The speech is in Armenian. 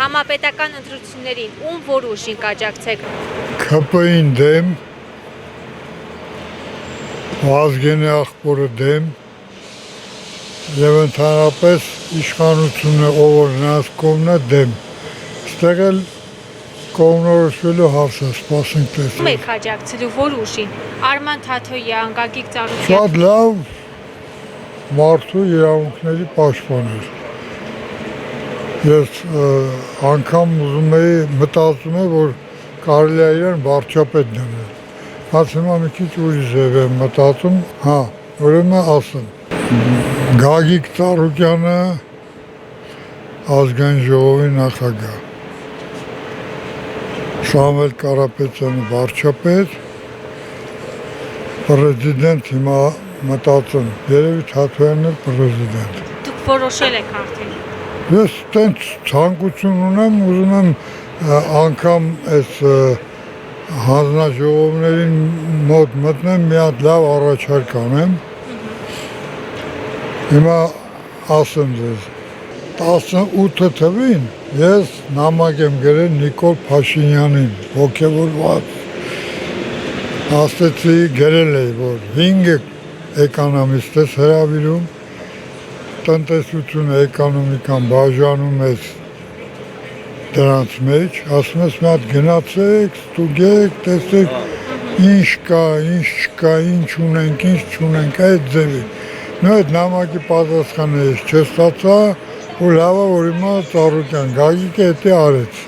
Համապետական ընտրություններին ում որ ուժին կաջակցեք։ ՔՊ-ին դեմ, Ազգենի աղբորը դեմ եւ ընդհանրապես իշխանությունը ով որ նրանց կողմն է դեմ։ Ստեղ էլ կողմնորոշվելու հարց է, սպասենք Ում տեսնենք։ եք աջակցելու որ ուժին։ Արման Թաթոյան, Գագիկ Ծառուկյան։ Շատ լավ մարդու իրավունքների պաշտպան էր։ Ես անգամ ուզում էի մտածում եմ, որ կարելի է իրեն վարչապետ դնել։ Բայց հիմա մի քիչ ուրիշ ձև եմ մտածում, ուրեմն ասեմ։ Գագիկ Ծառուկյանը ազգային ժողովի նախագահ, Սամվել Կարապետյանը վարչապետ, պրեզիդենտ հիմա մտածում, երևի Թաթոյանն էլ պրեզիդենտ։ Դուք որոշել եք արդեն։ Ես տենց ցանկություն ունեմ, ուզում եմ անգամ այս հանձնաժողովներին մոտ մտնեմ, մի հատ լավ առաջարկ անեմ։ Հիմա ասեմ ձեզ, 18 թվին ես նամակ եմ գրել Նիկոլ Փաշինյանին, ոգևորված։ Ասեցի գրել էի, որ 5 էկոնոմիստ ես հրավիրում, տնտեսությունը, էկոնոմիկան բաժանում ես դրանց մեջ, ասում ես մի հատ գնացեք, ստուգեք, տեսեք ինչ կա, ինչ չկա, ինչ ունենք, ինչ չունենք, այդ ձևի։ Նո այդ նամակի պատասխանը ես չստացա ու լավ է որ հիմա Ծառուկյան Գագիկը էդի արեց։